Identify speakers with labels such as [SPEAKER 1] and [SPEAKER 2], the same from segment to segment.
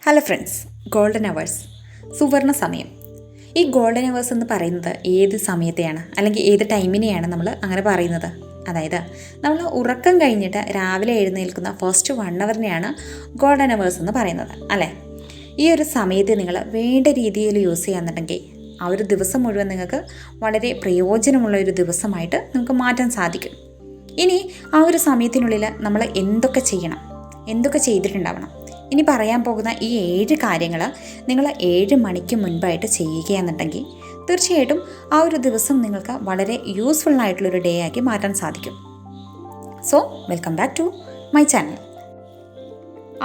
[SPEAKER 1] Hello friends, golden hours, സുവർണ സമയം. ഈ ഗോൾഡൻ അവേഴ്സ് എന്ന് പറയുന്നത് ഏത് സമയത്തെയാണ് അല്ലെങ്കിൽ ഏത് ടൈമിനെയാണ് നമ്മൾ അങ്ങനെ പറയുന്നത്? അതായത് നമ്മൾ ഉറക്കം കഴിഞ്ഞിട്ട് രാവിലെ എഴുന്നേൽക്കുന്ന ഫസ്റ്റ് 1 അവറിനെയാണ് ഗോൾഡൻ അവേഴ്സ് എന്ന് പറയുന്നത്, അല്ലേ? ഈ ഒരു സമയത്ത് നിങ്ങൾ വേണ്ട രീതിയിൽ യൂസ് ചെയ്യാന്നുണ്ടെങ്കിൽ ആ ഒരു ദിവസം മുഴുവൻ നിങ്ങൾക്ക് വളരെ പ്രയോജനമുള്ള ഒരു ദിവസമായിട്ട് നിങ്ങൾക്ക് മാറ്റാൻ സാധിക്കും. ഇനി ആ ഒരു സമയത്തിനുള്ളിൽ നമ്മൾ എന്തൊക്കെ ചെയ്യണം, എന്തൊക്കെ ചെയ്തിട്ടുണ്ടാവണം? ഇനി പറയാൻ പോകുന്ന ഈ 7 കാര്യങ്ങൾ നിങ്ങൾ 7 മണിക്ക് മുൻപായിട്ട് ചെയ്യുകയാണെന്നുണ്ടെങ്കിൽ തീർച്ചയായിട്ടും ആ ഒരു ദിവസം നിങ്ങൾക്ക് വളരെ യൂസ്ഫുള്ളായിട്ടുള്ളൊരു ഡേ ആക്കി മാറ്റാൻ സാധിക്കും. So welcome back to my channel.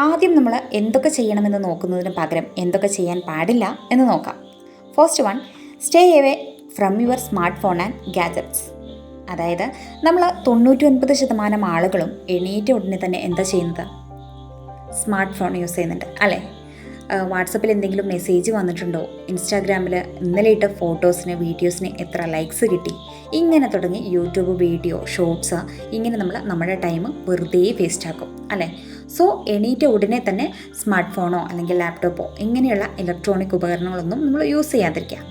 [SPEAKER 1] ആദ്യം നമ്മൾ എന്തൊക്കെ ചെയ്യണമെന്ന് നോക്കുന്നതിന് പകരം എന്തൊക്കെ ചെയ്യാൻ പാടില്ല എന്ന് നോക്കാം. First one, stay away from your smart phone and gadgets. അതായത് നമ്മൾ 99% ആളുകളും എണീറ്റ ഉടനെ തന്നെ എന്താ ചെയ്യുന്നത്? സ്മാർട്ട് ഫോൺ യൂസ് ചെയ്യുന്നുണ്ട്, അല്ലേ? വാട്സപ്പിൽ എന്തെങ്കിലും മെസ്സേജ് വന്നിട്ടുണ്ടോ, ഇൻസ്റ്റാഗ്രാമിൽ ഇന്നലെ ഇട്ട ഫോട്ടോസിന് വീഡിയോസിന് എത്ര ലൈക്സ് കിട്ടി, ഇങ്ങനെ തുടങ്ങി യൂട്യൂബ് വീഡിയോ ഷോർട്സ്, ഇങ്ങനെ നമ്മൾ നമ്മുടെ ടൈം വെറുതെ വേസ്റ്റ് ആക്കും, അല്ലേ? സോ എണീറ്റ ഉടനെ തന്നെ സ്മാർട്ട് ഫോണോ അല്ലെങ്കിൽ ലാപ്ടോപ്പോ ഇങ്ങനെയുള്ള ഇലക്ട്രോണിക് ഉപകരണങ്ങളൊന്നും നമ്മൾ യൂസ് ചെയ്യാതിരിക്കുക.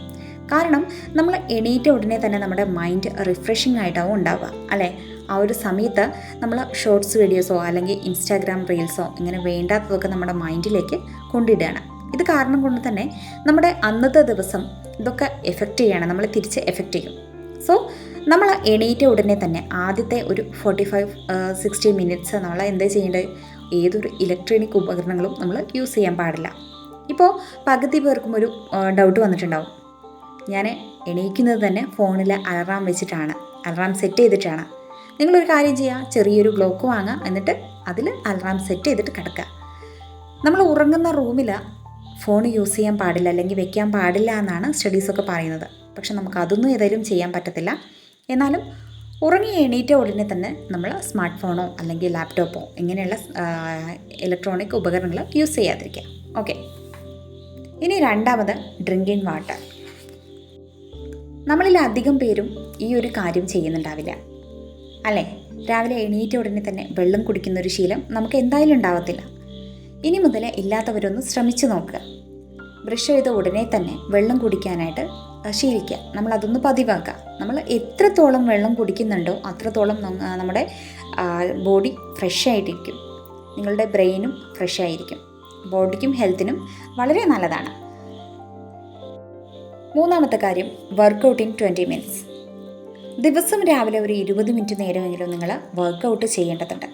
[SPEAKER 1] കാരണം നമ്മൾ എണീറ്റ ഉടനെ തന്നെ നമ്മുടെ മൈൻഡ് റിഫ്രഷിംഗ് ആയിട്ടാവും ഉണ്ടാവുക, അല്ലേ? ആ ഒരു സമയത്ത് നമ്മൾ ഷോർട്സ് വീഡിയോസോ അല്ലെങ്കിൽ ഇൻസ്റ്റാഗ്രാം റീൽസോ ഇങ്ങനെ വേണ്ടാത്തതൊക്കെ നമ്മുടെ മൈൻഡിലേക്ക് കൊണ്ടിടുകയാണ്. ഇത് കാരണം കൊണ്ട് തന്നെ നമ്മുടെ അന്നത്തെ ദിവസം ഇതൊക്കെ എഫക്റ്റ് ചെയ്യുകയാണ്, നമ്മളെ തിരിച്ച് എഫക്റ്റ് ചെയ്യും. സോ നമ്മൾ എണീറ്റ ഉടനെ തന്നെ ആദ്യത്തെ ഒരു 45-60 മിനിറ്റ്സ് നമ്മൾ എന്താ ചെയ്യേണ്ടത്? ഏതൊരു ഇലക്ട്രോണിക് ഉപകരണങ്ങളും നമ്മൾ യൂസ് ചെയ്യാൻ പാടില്ല. ഇപ്പോൾ പകുതി പേർക്കും ഒരു ഡൗട്ട് വന്നിട്ടുണ്ടാവും, ഞാൻ എണീക്കുന്നത് തന്നെ ഫോണിൽ അലാറം വെച്ചിട്ടാണ്, അലാറം സെറ്റ് ചെയ്തിട്ടാണ്. നിങ്ങളൊരു കാര്യം ചെയ്യുക, ചെറിയൊരു ബ്ലോക്ക് വാങ്ങുക, എന്നിട്ട് അതിൽ അലാറം സെറ്റ് ചെയ്തിട്ട് കിടക്കുക. നമ്മൾ ഉറങ്ങുന്ന റൂമിൽ ഫോൺ യൂസ് ചെയ്യാൻ പാടില്ല അല്ലെങ്കിൽ വെക്കാൻ പാടില്ല എന്നാണ് സ്റ്റഡീസൊക്കെ പറയുന്നത്. പക്ഷെ നമുക്ക് അതൊന്നും ഏതായാലും ചെയ്യാൻ പറ്റത്തില്ല. എന്നാലും ഉറങ്ങി എണീറ്റ ഉടനെ തന്നെ നമ്മൾ സ്മാർട്ട് ഫോണോ അല്ലെങ്കിൽ ലാപ്ടോപ്പോ ഇങ്ങനെയുള്ള ഇലക്ട്രോണിക് ഉപകരണങ്ങൾ യൂസ് ചെയ്യാതിരിക്കുക. ഓക്കെ. ഇനി രണ്ടാമത്, ഡ്രിങ്കിങ് വാട്ടർ. നമ്മളിൽ അധികം പേരും ഈ ഒരു കാര്യം ചെയ്യുന്നുണ്ടാവില്ല, അല്ലേ? രാവിലെ എണീറ്റ ഉടനെ തന്നെ വെള്ളം കുടിക്കുന്ന ഒരു ശീലം നമുക്ക് എന്തായാലും ഉണ്ടാവത്തില്ല. ഇനി മുതൽ ഇല്ലാത്തവരൊന്ന് ശ്രമിച്ചു നോക്കുക. ബ്രഷ് ചെയ്ത ഉടനെ തന്നെ വെള്ളം കുടിക്കാനായിട്ട് ശീലിക്കുക. നമ്മളതൊന്ന് പതിവാക്കുക. നമ്മൾ എത്രത്തോളം വെള്ളം കുടിക്കുന്നുണ്ടോ അത്രത്തോളം നമ്മുടെ ബോഡി ഫ്രഷ് ആയിട്ടിരിക്കും, നിങ്ങളുടെ ബ്രെയിനും ഫ്രഷ് ആയിരിക്കും, ബോഡിക്കും ഹെൽത്തിനും വളരെ നല്ലതാണ്. മൂന്നാമത്തെ കാര്യം, വർക്കൗട്ട് ഇൻ 20 മിനിറ്റ്സ്. ദിവസം രാവിലെ ഒരു 20 മിനിറ്റ് നേരമെങ്കിലും നിങ്ങൾ വർക്കൗട്ട് ചെയ്യേണ്ടതുണ്ട്.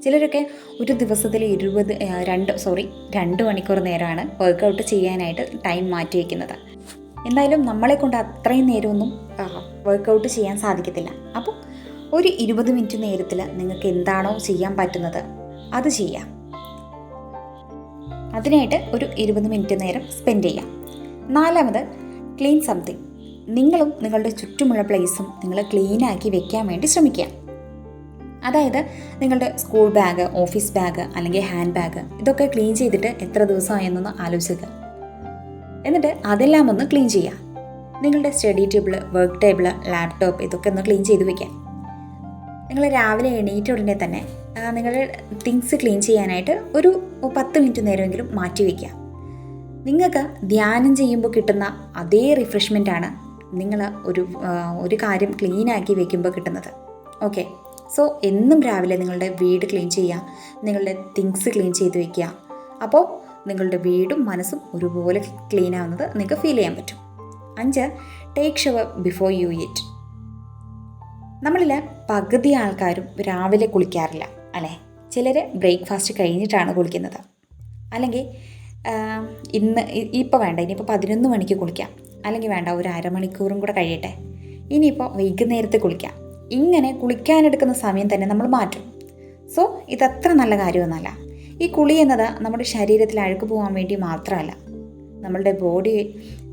[SPEAKER 1] ചിലരൊക്കെ ഒരു ദിവസത്തിൽ 2 മണിക്കൂർ നേരമാണ് വർക്കൗട്ട് ചെയ്യാനായിട്ട് ടൈം മാറ്റി വയ്ക്കുന്നത്. എന്തായാലും നമ്മളെ കൊണ്ട് അത്രയും നേരമൊന്നും വർക്കൗട്ട് ചെയ്യാൻ സാധിക്കത്തില്ല. അപ്പോൾ ഒരു 20 മിനിറ്റ് നേരത്തിൽ നിങ്ങൾക്ക് എന്താണോ ചെയ്യാൻ പറ്റുന്നത് അത് ചെയ്യാം. അതിനായിട്ട് ഒരു 20 മിനിറ്റ് നേരം സ്പെൻഡ് ചെയ്യാം. നാലാമത്, ക്ലീൻ സംതിങ്. നിങ്ങളും നിങ്ങളുടെ ചുറ്റുമുള്ള പ്ലേസും നിങ്ങൾ ക്ലീനാക്കി വെക്കാൻ വേണ്ടി ശ്രമിക്കുക. അതായത് നിങ്ങളുടെ സ്കൂൾ ബാഗ്, ഓഫീസ് ബാഗ് അല്ലെങ്കിൽ ഹാൻഡ് ബാഗ് ഇതൊക്കെ ക്ലീൻ ചെയ്തിട്ട് എത്ര ദിവസമായെന്നൊന്ന് ആലോചിക്കുക. എന്നിട്ട് അതെല്ലാം ഒന്ന് ക്ലീൻ ചെയ്യുക. നിങ്ങളുടെ study table, work table, laptop ഇതൊക്കെ ഒന്ന് ക്ലീൻ ചെയ്ത് വയ്ക്കുക. നിങ്ങൾ രാവിലെ എണീറ്റ ഉടനെ തന്നെ നിങ്ങളുടെ തിങ്സ് ക്ലീൻ ചെയ്യാനായിട്ട് ഒരു 10 മിനിറ്റ് നേരമെങ്കിലും മാറ്റി വയ്ക്കുക. നിങ്ങൾക്ക് ധ്യാനം ചെയ്യുമ്പോൾ കിട്ടുന്ന അതേ റിഫ്രഷ്മെൻ്റാണ് നിങ്ങൾ ഒരു കാര്യം ക്ലീനാക്കി വെക്കുമ്പോൾ കിട്ടുന്നത്. ഓക്കെ. സോ എന്നും രാവിലെ നിങ്ങളുടെ വീട് ക്ലീൻ ചെയ്യുക, നിങ്ങളുടെ തിങ്സ് ക്ലീൻ ചെയ്ത് വയ്ക്കുക. അപ്പോൾ നിങ്ങളുടെ വീടും മനസ്സും ഒരുപോലെ ക്ലീൻ ആവുന്നത് നിങ്ങൾക്ക് ഫീൽ ചെയ്യാൻ പറ്റും. 5, take shower before you eat. നമ്മളിൽ പകുതി ആൾക്കാരും രാവിലെ കുളിക്കാറില്ല, അല്ലേ? ചിലർ ബ്രേക്ക്ഫാസ്റ്റ് കഴിഞ്ഞിട്ടാണ് കുളിക്കുന്നത്. അല്ലെങ്കിൽ ഇപ്പോൾ വേണ്ട, ഇനിയിപ്പോൾ 11 മണിക്ക് കുളിക്കാം, അല്ലെങ്കിൽ വേണ്ട ഒരു അരമണിക്കൂറും കൂടെ കഴിയട്ടെ, ഇനിയിപ്പോൾ വൈകുന്നേരത്തെ കുളിക്കാം. ഇങ്ങനെ കുളിക്കാനെടുക്കുന്ന സമയം തന്നെ നമ്മൾ മാറ്റും. സോ ഇതത്ര നല്ല കാര്യമൊന്നുമല്ല. ഈ കുളി എന്നത് നമ്മുടെ ശരീരത്തിൽ അഴുക്ക് പോകാൻ വേണ്ടി മാത്രമല്ല, നമ്മളുടെ ബോഡി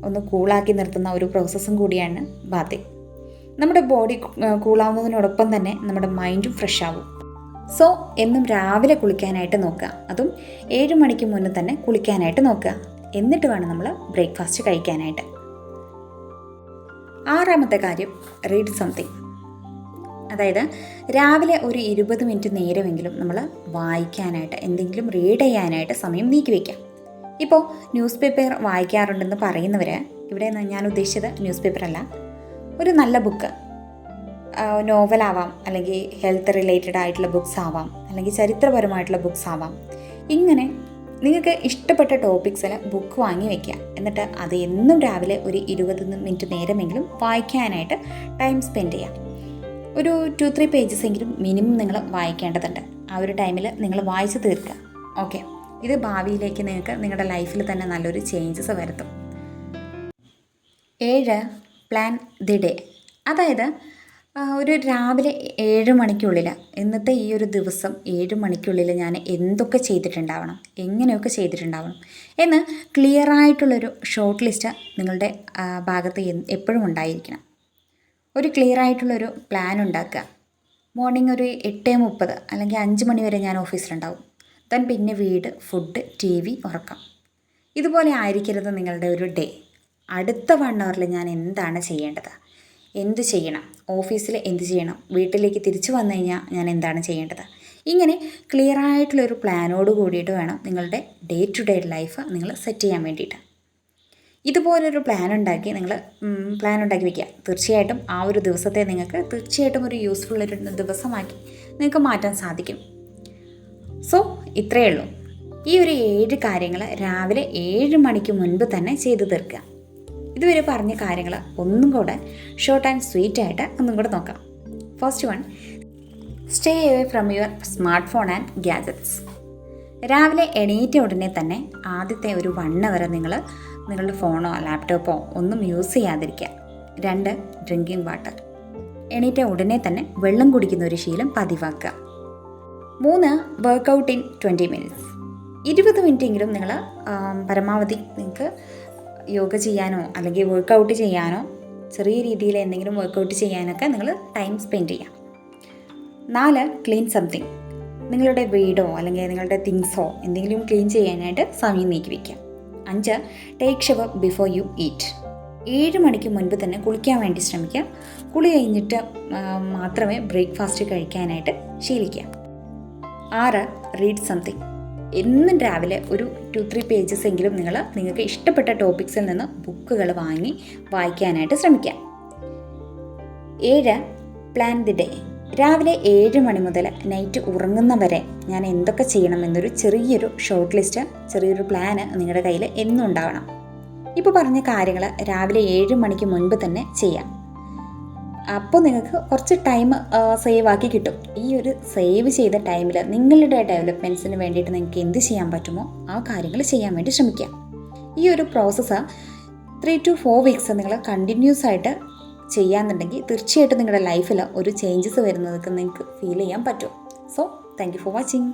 [SPEAKER 1] ഒന്ന് കൂളാക്കി നിർത്തുന്ന ഒരു പ്രോസസ്സും കൂടിയാണ് ബാത്തിങ്. നമ്മുടെ ബോഡി കൂളാവുന്നതിനോടൊപ്പം തന്നെ നമ്മുടെ മൈൻഡും ഫ്രഷ് ആവും. സോ എന്നും രാവിലെ കുളിക്കാനായിട്ട് നോക്കുക. അതും 7 മണിക്ക് മുന്നേ തന്നെ കുളിക്കാനായിട്ട് നോക്കുക. എന്നിട്ട് വേണം നമ്മൾ ബ്രേക്ക്ഫാസ്റ്റ് കഴിക്കാനായിട്ട്. ആറാമത്തെ കാര്യം, റീഡ് സംതിങ്. അതായത് രാവിലെ ഒരു 20 മിനിറ്റ് നേരമെങ്കിലും നമ്മൾ വായിക്കാനായിട്ട്, എന്തെങ്കിലും റീഡ് ചെയ്യാനായിട്ട് സമയം നീക്കി വയ്ക്കാം. ഇപ്പോൾ ന്യൂസ് പേപ്പർ വായിക്കാറുണ്ടെന്ന് പറയുന്നവർ, ഇവിടെ ഞാൻ ഉദ്ദേശിച്ചത് ന്യൂസ് പേപ്പറല്ല, ഒരു നല്ല ബുക്ക്, നോവലാവാം, അല്ലെങ്കിൽ ഹെൽത്ത് റിലേറ്റഡ് ആയിട്ടുള്ള ബുക്സ് ആവാം, അല്ലെങ്കിൽ ചരിത്രപരമായിട്ടുള്ള ബുക്സ് ആവാം. ഇങ്ങനെ നിങ്ങൾക്ക് ഇഷ്ടപ്പെട്ട ടോപ്പിക്സിൽ ബുക്ക് വാങ്ങി വയ്ക്കുക. എന്നിട്ട് അത് എന്നും രാവിലെ ഒരു 20 മിനിറ്റ് നേരമെങ്കിലും വായിക്കാനായിട്ട് ടൈം സ്പെൻഡ് ചെയ്യാം. ഒരു 2-3 പേജസ് എങ്കിലും മിനിമം നിങ്ങൾ വായിക്കേണ്ടതുണ്ട്. ആ ഒരു ടൈമിൽ നിങ്ങൾ വായിച്ച് തീർക്കുക. ഓക്കെ, ഇത് ഭാവിയിലേക്ക് നിങ്ങൾക്ക് നിങ്ങളുടെ ലൈഫിൽ തന്നെ നല്ലൊരു ചേഞ്ചസ് വരുത്തും. 7 പ്ലാൻ ദി ഡേ. അതായത് ഒരു രാവിലെ 7 മണിക്കുള്ളിൽ, ഇന്നത്തെ ഈ ഒരു ദിവസം 7 മണിക്കുള്ളിൽ ഞാൻ എന്തൊക്കെ ചെയ്തിട്ടുണ്ടാവണം, എങ്ങനെയൊക്കെ ചെയ്തിട്ടുണ്ടാവണം എന്ന് ക്ലിയറായിട്ടുള്ളൊരു ഷോർട്ട് ലിസ്റ്റ് നിങ്ങളുടെ ഭാഗത്ത് എപ്പോഴും ഉണ്ടായിരിക്കണം. ഒരു ക്ലിയറായിട്ടുള്ളൊരു പ്ലാൻ ഉണ്ടാക്കുക. മോർണിംഗ് ഒരു 8:30 അല്ലെങ്കിൽ 5 മണി വരെ ഞാൻ ഓഫീസിലുണ്ടാവും. പിന്നെ വീട്, ഫുഡ്, TV, ഉറക്കം. ഇതുപോലെ ആയിരിക്കരുത് നിങ്ങളുടെ ഒരു ഡേ. അടുത്ത 1 അവറിൽ ഞാൻ എന്താണ് ചെയ്യേണ്ടത്, എന്ത് ചെയ്യണം, ഓഫീസിൽ എന്ത് ചെയ്യണം, വീട്ടിലേക്ക് തിരിച്ചു വന്നു കഴിഞ്ഞാൽ ഞാൻ എന്താണ് ചെയ്യേണ്ടത്, ഇങ്ങനെ ക്ലിയറായിട്ടുള്ളൊരു പ്ലാനോട് കൂടിയിട്ട് വേണം നിങ്ങളുടെ ഡേ ടു ഡേ ലൈഫ് നിങ്ങൾ സെറ്റ് ചെയ്യാൻ വേണ്ടിയിട്ട്. ഇതുപോലൊരു പ്ലാൻ ഉണ്ടാക്കി വയ്ക്കുക. തീർച്ചയായിട്ടും ആ ഒരു ദിവസത്തെ നിങ്ങൾക്ക് തീർച്ചയായിട്ടും ഒരു യൂസ്ഫുൾ ഒരു ദിവസമാക്കി നിങ്ങൾക്ക് മാറ്റാൻ സാധിക്കും. സോ ഇത്രയേ ഉള്ളൂ. ഈ ഒരു 7 കാര്യങ്ങൾ രാവിലെ 7 മണിക്ക് മുൻപ് തന്നെ ചെയ്തു തീർക്കുക. ഇതുവരെ പറഞ്ഞ കാര്യങ്ങൾ ഒന്നും കൂടെ ഷോർട്ട് ആൻഡ് സ്വീറ്റ് ആയിട്ട് ഒന്നും കൂടെ നോക്കാം. First one, stay away from your smart phone and gadgets. രാവിലെ എണീറ്റ ഉടനെ തന്നെ ആദ്യത്തെ ഒരു 1 അവർ നിങ്ങൾ നിങ്ങളുടെ ഫോണോ ലാപ്ടോപ്പോ ഒന്നും യൂസ് ചെയ്യാതിരിക്കുക. 2, ഡ്രിങ്കിങ് വാട്ടർ. എണീറ്റ ഉടനെ തന്നെ വെള്ളം കുടിക്കുന്ന ഒരു ശീലം പതിവാക്കുക. 3, വർക്കൗട്ട് ഇൻ 20 മിനിറ്റ്സ്. 20 മിനിറ്റെങ്കിലും നിങ്ങൾ പരമാവധി നിങ്ങൾക്ക് യോഗ ചെയ്യാനോ അല്ലെങ്കിൽ വർക്കൗട്ട് ചെയ്യാനോ, ചെറിയ രീതിയിൽ എന്തെങ്കിലും വർക്കൗട്ട് ചെയ്യാനൊക്കെ നിങ്ങൾ ടൈം സ്പെൻഡ് ചെയ്യാം. 4, ക്ലീൻ സംതിങ്. നിങ്ങളുടെ വീടോ അല്ലെങ്കിൽ നിങ്ങളുടെ തിങ്സോ എന്തെങ്കിലും ക്ലീൻ ചെയ്യാനായിട്ട് സമയം നീക്കി വയ്ക്കുക. 5, take shower before you eat. 7 മണിക്ക് മുൻപ് തന്നെ കുളിക്കാൻ വേണ്ടി ശ്രമിക്കുക. കുളി കഴിഞ്ഞിട്ട് മാത്രമേ ബ്രേക്ക്ഫാസ്റ്റ് കഴിക്കാനായിട്ട് ശീലിക്കുക. 6, റീഡ് സംതിങ്. എന്നും രാവിലെ ഒരു 2-3 പേജസ് എങ്കിലും നിങ്ങൾക്ക് ഇഷ്ടപ്പെട്ട ടോപ്പിക്സിൽ നിന്ന് ബുക്കുകൾ വാങ്ങി വായിക്കാനായിട്ട് ശ്രമിക്കുക. 7, പ്ലാൻ ദി ഡേ. രാവിലെ 7 മണി മുതൽ നൈറ്റ് ഉറങ്ങുന്നവരെ ഞാൻ എന്തൊക്കെ ചെയ്യണമെന്നൊരു ചെറിയൊരു ഷോർട്ട് ലിസ്റ്റ്, ചെറിയൊരു പ്ലാന് നിങ്ങളുടെ കയ്യിൽ എന്നും ഉണ്ടാവണം. ഇപ്പോൾ പറഞ്ഞ കാര്യങ്ങൾ രാവിലെ 7 മണിക്ക് മുൻപ് തന്നെ ചെയ്യാം. അപ്പോൾ നിങ്ങൾക്ക് കുറച്ച് ടൈം സേവ് ആക്കി കിട്ടും. ഈ ഒരു സേവ് ചെയ്ത ടൈമിൽ നിങ്ങളുടെ ഡെവലപ്മെൻറ്റ്സിന് വേണ്ടിയിട്ട് നിങ്ങൾക്ക് എന്ത് ചെയ്യാൻ പറ്റുമോ ആ കാര്യങ്ങൾ ചെയ്യാൻ വേണ്ടി ശ്രമിക്കുക. ഈ ഒരു പ്രോസസ്സ് 3 to 4 വീക്സ് നിങ്ങൾ കണ്ടിന്യൂസ് ആയിട്ട് ചെയ്യാന്നുണ്ടെങ്കിൽ തീർച്ചയായിട്ടും നിങ്ങളുടെ ലൈഫിൽ ഒരു ചേഞ്ചസ് വരുന്നതൊക്കെ നിങ്ങൾക്ക് ഫീൽ ചെയ്യാൻ പറ്റും. So thank you for watching.